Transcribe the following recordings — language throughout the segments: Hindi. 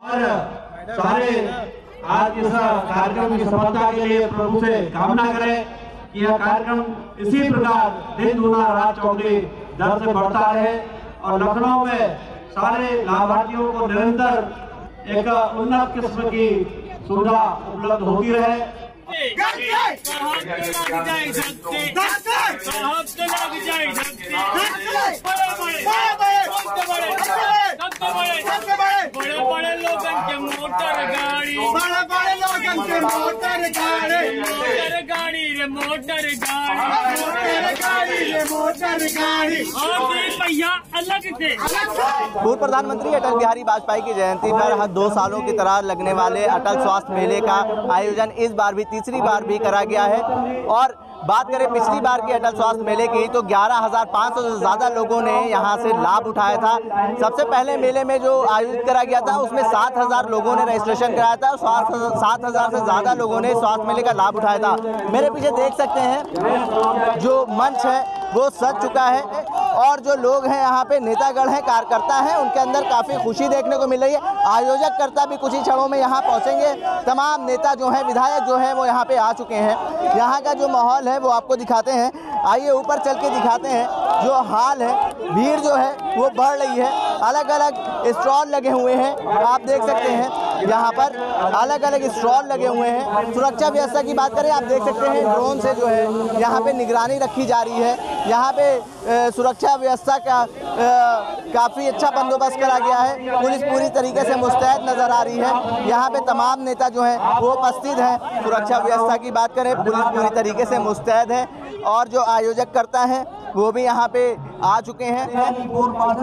और सारे आज इस कार्यक्रम की सफलता के लिए प्रभु से कामना करें कि यह कार्यक्रम इसी प्रकार दिन दूना रात चौगुनी दर से बढ़ता रहे और लखनऊ में सारे लाभार्थियों को निरंतर एक उन्नत किस्म की सुविधा उपलब्ध होती रहे। बड़े बड़े लोगन के मोटर गाड़ी, बड़े बड़े लोगन के मोटर गाड़ी, मोटर गाड़ी रे मोटर गाड़ी, मोटर गाड़ी रे मोटर गाड़ी, और भैया अलग थे। पूर्व प्रधानमंत्री अटल बिहारी वाजपेयी की जयंती पर हर 2 सालों की तरह लगने वाले अटल स्वास्थ्य मेले का आयोजन इस बार भी तीसरी बार भी करा गया है। और बात करें पिछली बार के अटल स्वास्थ्य मेले की तो 11,500 से ज़्यादा लोगों ने यहां से लाभ उठाया था। सबसे पहले मेले में जो आयोजित करा गया था उसमें 7,000 लोगों ने रजिस्ट्रेशन कराया था और 7,000 से ज़्यादा लोगों ने स्वास्थ्य मेले का लाभ उठाया था। मेरे पीछे देख सकते हैं जो मंच है वो सज चुका है और जो लोग हैं यहाँ पे नेतागण हैं, कार्यकर्ता हैं, उनके अंदर काफ़ी खुशी देखने को मिल रही है। आयोजक कर्ता भी कुछ ही क्षणों में यहाँ पहुँचेंगे। तमाम नेता जो हैं, विधायक जो हैं वो यहाँ पे आ चुके हैं। यहाँ का जो माहौल है वो आपको दिखाते हैं। आइए ऊपर चल के दिखाते हैं जो हाल है। भीड़ जो है वो बढ़ रही है। अलग अलग स्टॉल लगे हुए हैं, आप देख सकते हैं यहाँ पर अलग अलग स्टॉल लगे हुए हैं। सुरक्षा व्यवस्था की बात करें, आप देख सकते हैं ड्रोन से जो है यहाँ पे निगरानी रखी जा रही है। यहाँ पे सुरक्षा व्यवस्था का काफ़ी अच्छा बंदोबस्त करा गया है। पुलिस पूरी तरीके से मुस्तैद नज़र आ रही है। यहाँ पे तमाम नेता जो हैं वो उपस्थित हैं। सुरक्षा व्यवस्था की बात करें, पुलिस पूरी तरीके से मुस्तैद है और जो आयोजक करता है वो भी यहाँ पे आ चुके हैं।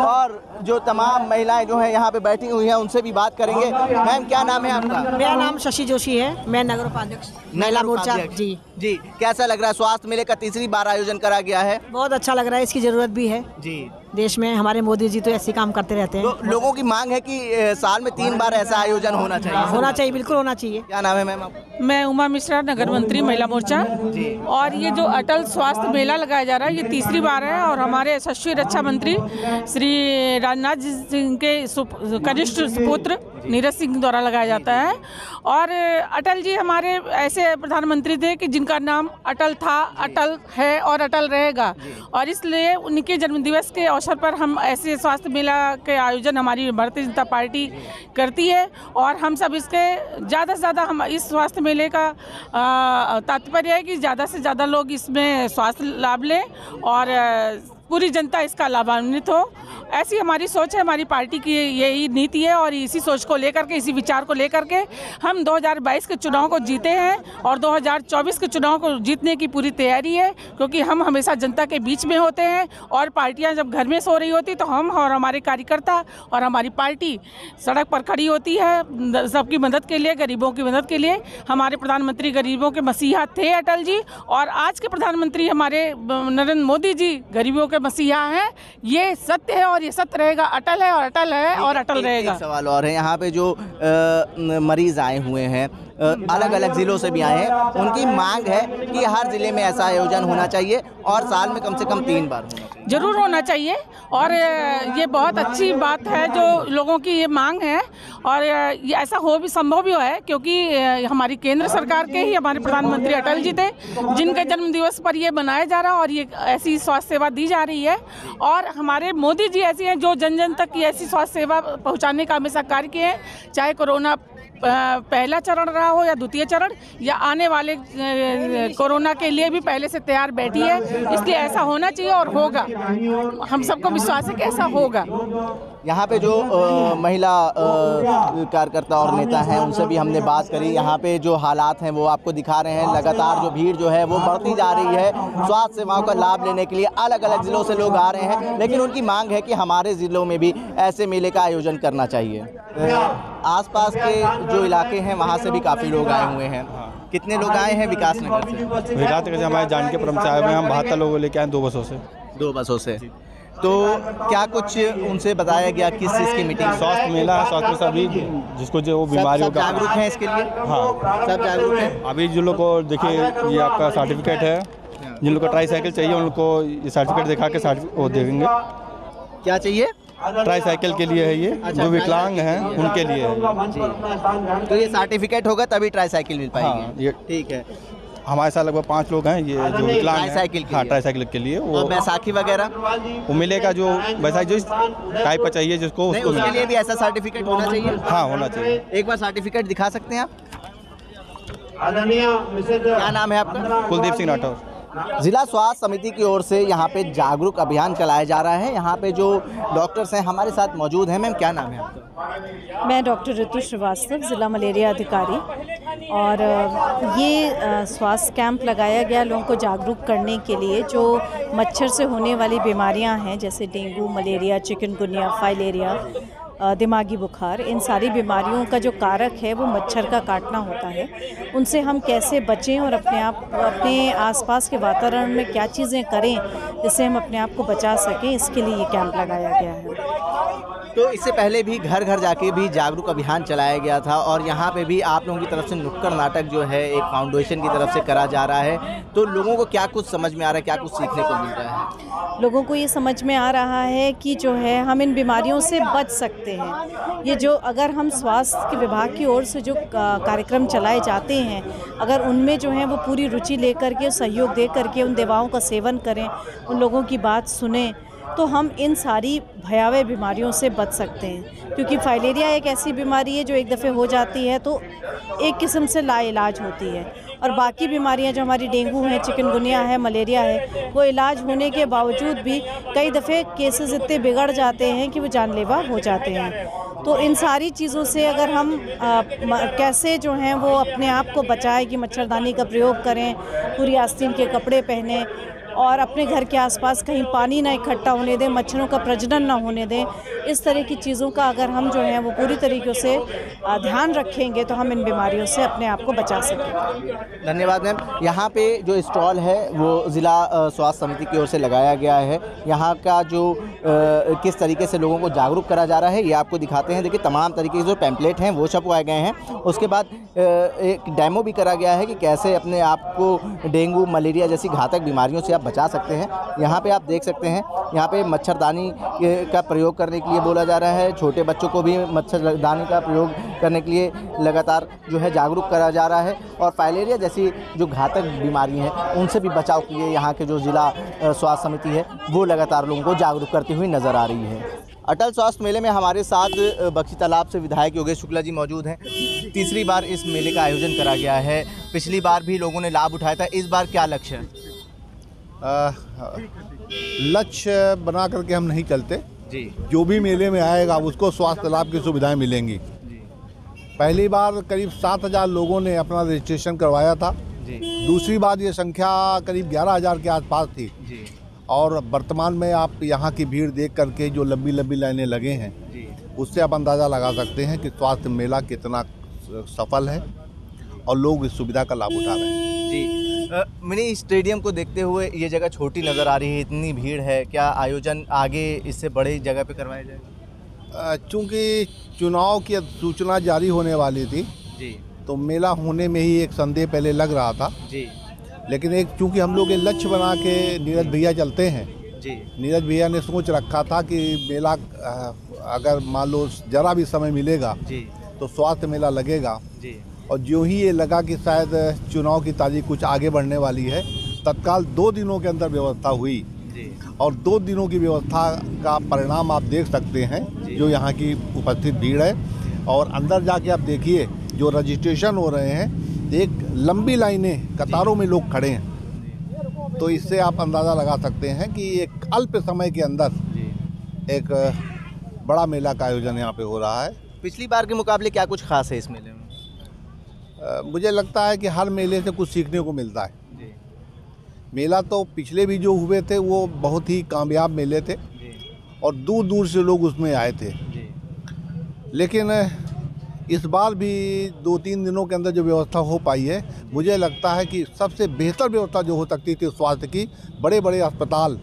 और जो तमाम महिलाएं जो हैं यहाँ पे बैठी हुई हैं उनसे भी बात करेंगे। मैम, क्या नाम है आपका? मेरा नाम शशि जोशी है, मैं नगर उपाध्यक्ष महिला मोर्चा। जी जी, कैसा लग रहा है? स्वास्थ्य मेले का तीसरी बार आयोजन करा गया है। बहुत अच्छा लग रहा है, इसकी जरूरत भी है जी। देश में हमारे मोदी जी तो ऐसे काम करते रहते हैं। तो लोगों की मांग है कि साल में 3 बार ऐसा आयोजन होना चाहिए। बिल्कुल होना चाहिए। क्या नाम है मैम आपका? मैं उमा मिश्रा, नगर मंत्री महिला मोर्चा जी। और ये जो अटल स्वास्थ्य मेला लगाया जा रहा है ये तीसरी बार है और हमारे यशस्वी रक्षा मंत्री श्री राजनाथ सिंह के कनिष्ठ पुत्र नीरज सिंह द्वारा लगाया जाता है। और अटल जी हमारे ऐसे प्रधानमंत्री थे कि जिनका नाम अटल था, अटल है और अटल रहेगा। और इसलिए उनके जन्मदिवस के अवसर पर हम ऐसे स्वास्थ्य मेला के आयोजन हमारी भारतीय जनता पार्टी करती है। और हम सब इसके ज़्यादा से ज़्यादा हम इस स्वास्थ्य मेले का तात्पर्य है कि ज़्यादा से ज़्यादा लोग इसमें स्वास्थ्य लाभ लें और पूरी जनता इसका लाभान्वित हो। ऐसी हमारी सोच है, हमारी पार्टी की यही नीति है। और इसी सोच को लेकर के, इसी विचार को लेकर के हम 2022 के चुनाव को जीते हैं और 2024 के चुनाव को जीतने की पूरी तैयारी है। क्योंकि हम हमेशा जनता के बीच में होते हैं और पार्टियां जब घर में सो रही होती तो हम और हमारे कार्यकर्ता और हमारी पार्टी सड़क पर खड़ी होती है सबकी मदद के लिए, गरीबों की मदद के लिए। हमारे प्रधानमंत्री गरीबों के मसीहा थे अटल जी और आज के प्रधानमंत्री हमारे नरेंद्र मोदी जी गरीबों के मसीहा हैं। ये सत्य है और ये सत्य रहेगा। अटल है और अटल है और अटल रहेगा। एक सवाल और है, यहाँ पे जो मरीज आए हुए हैं अलग अलग जिलों से भी आए हैं, उनकी मांग है कि हर जिले में ऐसा आयोजन होना चाहिए और साल में कम से कम 3 बार होना चाहिए। जरूर होना चाहिए और ये बहुत अच्छी बात है जो लोगों की ये मांग है। और ये ऐसा हो भी संभव भी है क्योंकि हमारी केंद्र सरकार के ही हमारे प्रधानमंत्री अटल जी थे जिनके जन्मदिवस पर ये बनाया जा रहा है और ये ऐसी स्वास्थ्य सेवा दी जा रही है। और हमारे मोदी जी ऐसे हैं जो जन जन तक की ऐसी स्वास्थ्य सेवा पहुंचाने का हमेशा कार्य किए हैं, चाहे कोरोना पहला चरण रहा हो या द्वितीय चरण या आने वाले कोरोना के लिए भी पहले से तैयार बैठी है। इसलिए ऐसा होना चाहिए और होगा। हम सबको विश्वास है कि ऐसा होगा। यहाँ पे जो महिला कार्यकर्ता और नेता हैं उनसे भी हमने बात करी। यहाँ पे जो हालात हैं वो आपको दिखा रहे हैं। लगातार जो भीड़ जो है वो बढ़ती जा रही है। स्वास्थ्य सेवाओं का लाभ लेने के लिए अलग अलग ज़िलों से लोग आ रहे हैं, लेकिन उनकी मांग है कि हमारे ज़िलों में भी ऐसे मेले का आयोजन करना चाहिए। आसपास के जो इलाके हैं वहाँ से भी काफ़ी लोग आए हुए हैं। कितने लोग आए हैं विकास नगर से? विकास नगर से हमारे जान के परम से आए हुए हैं। हम 72 लोगों लेके आए 2 बसों से। 2 बसों से। तो क्या कुछ उनसे बताया गया, किस चीज़ की मीटिंग? स्वास्थ्य मेला है, स्वास्थ्य में सभी जिसको जो बीमारियों का जागरूक हैं इसके लिए। हाँ, सब जागरूक हैं। अभी जो लोग को देखिए ये आपका सर्टिफिकेट है, जिन लोग को ट्राई साइकिल चाहिए उनको ये सर्टिफिकेट दिखा के वो देंगे। क्या चाहिए? ट्राईसाइकिल के लिए है ये, जो विकलांग हैं उनके लिए है। तो ये सर्टिफिकेट होगा तभी ट्राईसाइकिल मिल हाँ, पाएगी। ये ठीक है। हमारे साथ लगभग 5 लोग हैं ये जो विकलांग हैं। ट्राईसाइकिल के हाँ, लिए। ट्राईसाइकिल के लिए और बैसाखी वगैरह वो मिलेगा, जो वैसा जो टाइप का चाहिए जिसको नहीं, उसको उसके लिए मिलेगा। भी ऐसा सर्टिफिकेट होना चाहिए। हाँ, होना चाहिए। एक बार सर्टिफिकेट दिखा सकते हैं आप? आदरणीय मिसेज क्या नाम है आपका? कुलदीप सिंह राठौर। जिला स्वास्थ्य समिति की ओर से यहाँ पे जागरूक अभियान चलाया जा रहा है। यहाँ पे जो डॉक्टर्स हैं हमारे साथ मौजूद हैं। मैम, क्या नाम है आपका? मैं डॉक्टर ऋतु श्रीवास्तव, ज़िला मलेरिया अधिकारी। और ये स्वास्थ्य कैंप लगाया गया लोगों को जागरूक करने के लिए। जो मच्छर से होने वाली बीमारियां हैं जैसे डेंगू, मलेरिया, चिकनगुनिया, फाइलेरिया, दिमागी बुखार, इन सारी बीमारियों का जो कारक है वो मच्छर का काटना होता है। उनसे हम कैसे बचें और अपने आसपास के वातावरण में क्या चीज़ें करें जिससे हम अपने आप को बचा सकें, इसके लिए ये कैंप लगाया गया है। तो इससे पहले भी घर घर जाके भी जागरूक अभियान चलाया गया था और यहाँ पे भी आप लोगों की तरफ से नुक्कड़ नाटक जो है एक फाउंडेशन की तरफ से करा जा रहा है। तो लोगों को क्या कुछ समझ में आ रहा है, क्या कुछ सीखने को मिल रहा है? लोगों को ये समझ में आ रहा है कि जो है हम इन बीमारियों से बच सकते हैं। ये जो अगर हम स्वास्थ्य के विभाग की ओर से जो कार्यक्रम चलाए जाते हैं, अगर उनमें जो है वो पूरी रुचि लेकर के, सहयोग दे करके उन दवाओं का सेवन करें, उन लोगों की बात सुने, तो हम इन सारी भयावह बीमारियों से बच सकते हैं। क्योंकि फाइलेरिया एक ऐसी बीमारी है जो एक दफ़े हो जाती है तो एक किस्म से लाइलाज होती है, और बाकी बीमारियां जो हमारी डेंगू है, चिकनगुनिया है, मलेरिया है, वो इलाज होने के बावजूद भी कई दफ़े केसेस इतने बिगड़ जाते हैं कि वो जानलेवा हो जाते हैं। तो इन सारी चीज़ों से अगर हम कैसे जो हैं वो अपने आप को बचाएं कि मच्छरदानी का प्रयोग करें, पूरी आस्तीन के कपड़े पहने और अपने घर के आसपास कहीं पानी ना इकट्ठा होने दें, मच्छरों का प्रजनन ना होने दें, इस तरह की चीज़ों का अगर हम जो है वो पूरी तरीक़े से ध्यान रखेंगे तो हम इन बीमारियों से अपने आप को बचा सकेंगे। धन्यवाद मैम। यहाँ पे जो स्टॉल है वो ज़िला स्वास्थ्य समिति की ओर से लगाया गया है। यहाँ का जो किस तरीके से लोगों को जागरूक करा जा रहा है ये आपको दिखाते हैं। देखिए, तमाम तरीके के जो पैम्पलेट हैं वो छपवाए गए हैं। उसके बाद एक डेमो भी करा गया है कि कैसे अपने आप को डेंगू, मलेरिया जैसी घातक बीमारियों से आप बचा सकते हैं। यहाँ पे आप देख सकते हैं, यहाँ पे मच्छरदानी का प्रयोग करने के लिए बोला जा रहा है। छोटे बच्चों को भी मच्छरदानी का प्रयोग करने के लिए लगातार जो है जागरूक करा जा रहा है। और फाइलेरिया जैसी जो घातक बीमारी हैं उनसे भी बचाव के लिए यहाँ के जो ज़िला स्वास्थ्य समिति है वो लगातार लोगों को जागरूक करती हुई नज़र आ रही है। अटल स्वास्थ्य मेले में हमारे साथ बख्शी तालाब से विधायक योगेश शुक्ला जी मौजूद हैं। तीसरी बार इस मेले का आयोजन करा गया है। पिछली बार भी लोगों ने लाभ उठाया था, इस बार क्या लक्ष्य है? लक्ष्य बना करके हम नहीं चलते जी। जो भी मेले में आएगा उसको स्वास्थ्य लाभ की सुविधाएं मिलेंगी। पहली बार करीब 7,000 लोगों ने अपना रजिस्ट्रेशन करवाया था जी। दूसरी बार ये संख्या करीब 11,000 के आसपास थी जी। और वर्तमान में आप यहाँ की भीड़ देख करके जो लंबी लंबी लाइनें लगे हैं जी। उससे आप अंदाज़ा लगा सकते हैं कि स्वास्थ्य मेला कितना सफल है और लोग इस सुविधा का लाभ उठा रहे हैं जी। मिनी स्टेडियम को देखते हुए ये जगह छोटी नज़र आ रही है, इतनी भीड़ है, क्या आयोजन आगे इससे बड़े जगह पे करवाया जाएगा? चूँकि चुनाव की सूचना जारी होने वाली थी जी। तो मेला होने में ही एक संदेह पहले लग रहा था जी। लेकिन एक चूँकि हम लोग ये लक्ष्य बना के नीरज भैया चलते हैं जी। नीरज भैया ने सोच रखा था कि मेला अगर मान लो ज़रा भी समय मिलेगा जी तो स्वास्थ्य मेला लगेगा जी। और जो ही ये लगा कि शायद चुनाव की तारीख कुछ आगे बढ़ने वाली है, तत्काल 2 दिनों के अंदर व्यवस्था हुई जी। और 2 दिनों की व्यवस्था का परिणाम आप देख सकते हैं जो यहाँ की उपस्थित भीड़ है। और अंदर जाके आप देखिए जो रजिस्ट्रेशन हो रहे हैं, एक लंबी लाइनें कतारों में लोग खड़े हैं। तो इससे आप अंदाज़ा लगा सकते हैं कि एक अल्प समय के अंदर एक बड़ा मेला का आयोजन यहाँ पे हो रहा है। पिछली बार के मुकाबले क्या कुछ खास है इस मेले में? मुझे लगता है कि हर मेले से कुछ सीखने को मिलता है जी। मेला तो पिछले भी जो हुए थे वो बहुत ही कामयाब मेले थे जी। और दूर दूर से लोग उसमें आए थे जी। लेकिन इस बार भी 2-3 दिनों के अंदर जो व्यवस्था हो पाई है, मुझे लगता है कि सबसे बेहतर व्यवस्था जो हो सकती थी स्वास्थ्य की, बड़े बड़े अस्पताल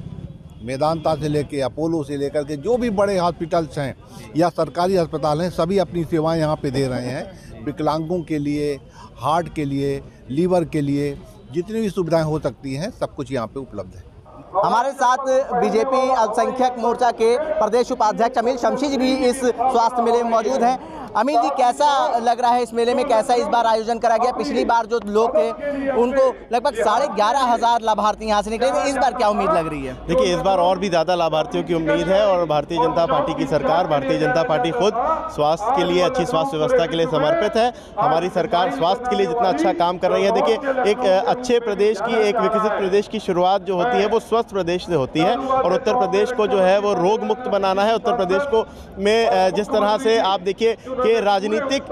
मेदांता से लेके अपोलो से लेकर के जो भी बड़े हॉस्पिटल्स हैं या सरकारी अस्पताल हैं, सभी अपनी सेवाएं यहाँ पे दे रहे हैं। विकलांगों के लिए, हार्ट के लिए, लीवर के लिए जितनी भी सुविधाएं हो सकती हैं सब कुछ यहाँ पे उपलब्ध है। हमारे साथ बीजेपी अल्पसंख्यक मोर्चा के प्रदेश उपाध्यक्ष अमील शमशी जी भी इस स्वास्थ्य मेले में मौजूद हैं। अमील जी, कैसा लग रहा है इस मेले में, कैसा इस बार आयोजन करा गया? पिछली बार जो लोग थे उनको लगभग 11,500 लाभार्थी यहाँ से निकले थे, इस बार क्या उम्मीद लग रही है? देखिए, इस बार और भी ज़्यादा लाभार्थियों की उम्मीद है और भारतीय जनता पार्टी की सरकार, भारतीय जनता पार्टी खुद स्वास्थ्य के लिए, अच्छी स्वास्थ्य व्यवस्था के लिए समर्पित है। हमारी सरकार स्वास्थ्य के लिए जितना अच्छा काम कर रही है, देखिए एक अच्छे प्रदेश की, एक विकसित प्रदेश की शुरुआत जो होती है वो स्वस्थ प्रदेश से होती है और उत्तर प्रदेश को जो है वो रोग मुक्त बनाना है। उत्तर प्रदेश को में जिस तरह से आप देखिए कि राजनीतिक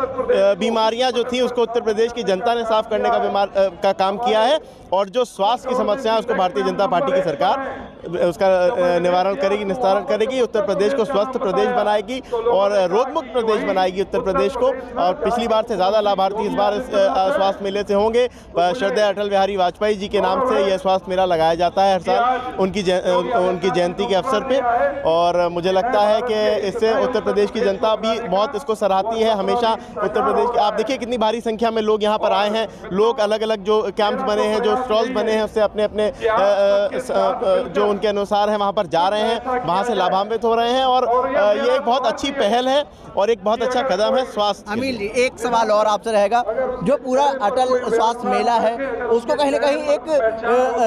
बीमारियां जो थी उसको उत्तर प्रदेश की जनता ने साफ करने का काम किया है और जो स्वास्थ्य की समस्या है उसको भारतीय जनता पार्टी की सरकार उसका निवारण करेगी, निस्तारण करेगी। उत्तर प्रदेश को स्वस्थ प्रदेश बनाएगी और रोगमुक्त प्रदेश बनाएगी उत्तर प्रदेश को। और पिछली बार से ज़्यादा लाभार्थी इस बार इस स्वास्थ्य मेले से होंगे। श्रद्धेय अटल बिहारी वाजपेयी जी के नाम से यह स्वास्थ्य मेला लगाया जाता है हर साल उनकी जयंती के अवसर पे और मुझे लगता है कि इससे उत्तर प्रदेश की जनता भी बहुत इसको सराहती है। हमेशा उत्तर प्रदेश की आप देखिए कितनी भारी संख्या में लोग यहाँ पर आए हैं। लोग अलग अलग जो कैंप्स बने हैं, जो स्टॉल्स बने हैं, उससे अपने अपने जो उनके अनुसार है वहाँ पर जा रहे हैं, वहाँ से लाभान्वित हो रहे हैं और ये एक बहुत अच्छी पहल है और एक बहुत अच्छा कदम है स्वास्थ्य। अमील जी, एक सवाल और आपसे रहेगा, जो पूरा अटल स्वास्थ्य मेला है उसको कहीं ना कहीं एक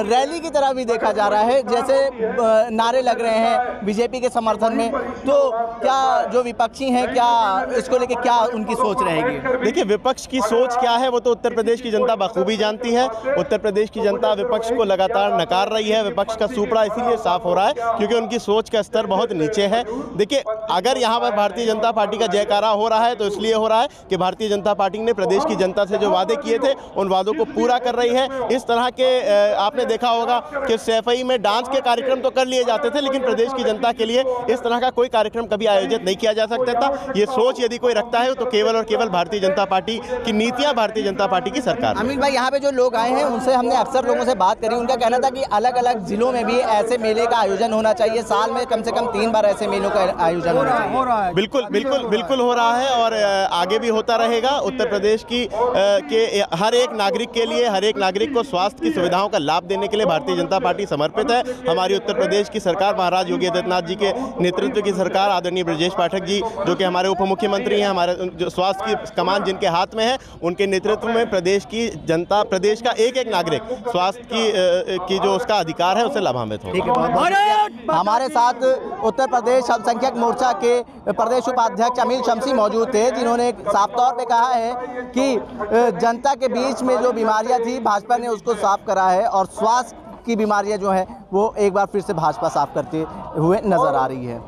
रैली की तरह भी देखा जा रहा है, जैसे नारे लग रहे हैं बीजेपी के समर्थन में, तो क्या जो विपक्षी हैं क्या इसको लेके क्या उनकी सोच रहेगी? देखिए, विपक्ष की सोच क्या है वो तो उत्तर प्रदेश की जनता बखूबी जानती है। उत्तर प्रदेश की जनता विपक्ष को लगातार नकार रही है। विपक्ष का सुपड़ा इसीलिए साफ हो रहा है क्योंकि उनकी सोच का स्तर बहुत नीचे है। देखिए, अगर यहाँ पर भारतीय जनता पार्टी का जयकारा हो रहा है तो इसलिए हो रहा है कि भारतीय जनता पार्टी ने प्रदेश की जनता से जो वादे किए थे उन वादों को पूरा कर रही है। इस तरह के आपने देखा होगा कि सैफई में डांस के कार्यक्रम तो कर लिए जाते थे, लेकिन प्रदेश की जनता के लिए इस तरह का कोई कार्यक्रम कभी आयोजित नहीं किया जा सकता था। ये सोच यदि कोई रखता है तो केवल और केवल भारतीय जनता पार्टी की नीतियां, भारतीय जनता पार्टी की सरकार। अमील भाई, यहाँ पे जो लोग आए हैं उनसे हमने अक्सर लोगों से बात करी, उनका कहना था कि अलग अलग जिलों में भी ऐसे मेले का आयोजन होना चाहिए, साल में कम से कम 3 बार ऐसे मेलों का आयोजन होना चाहिए। बिल्कुल हो रहा है और आगे भी होता रहेगा। उत्तर प्रदेश की के हर एक नागरिक के लिए, हर एक नागरिक को स्वास्थ्य की सुविधाओं का लाभ देने के लिए भारतीय जनता पार्टी समर्पित है। हमारी उत्तर प्रदेश की सरकार, महाराज योगी आदित्यनाथ जी के नेतृत्व की सरकार, आदरणीय ब्रजेश पाठक जी जो कि हमारे उप मुख्यमंत्री हैं, हमारे जो स्वास्थ्य की कमान जिनके हाथ में है, उनके नेतृत्व में प्रदेश की जनता, प्रदेश का एक एक नागरिक स्वास्थ्य की जो उसका अधिकार है उससे लाभान्वित हो। हमारे साथ उत्तर प्रदेश अल्पसंख्यक मोर्चा के प्रदेश उपाध्यक्ष अमील शमशी मौजूद थे, जिन्होंने साफ तौर पे कहा है कि जनता के बीच में जो बीमारियां थी भाजपा ने उसको साफ करा है और स्वास्थ्य की बीमारियां जो है वो एक बार फिर से भाजपा साफ करते हुए नजर आ रही है।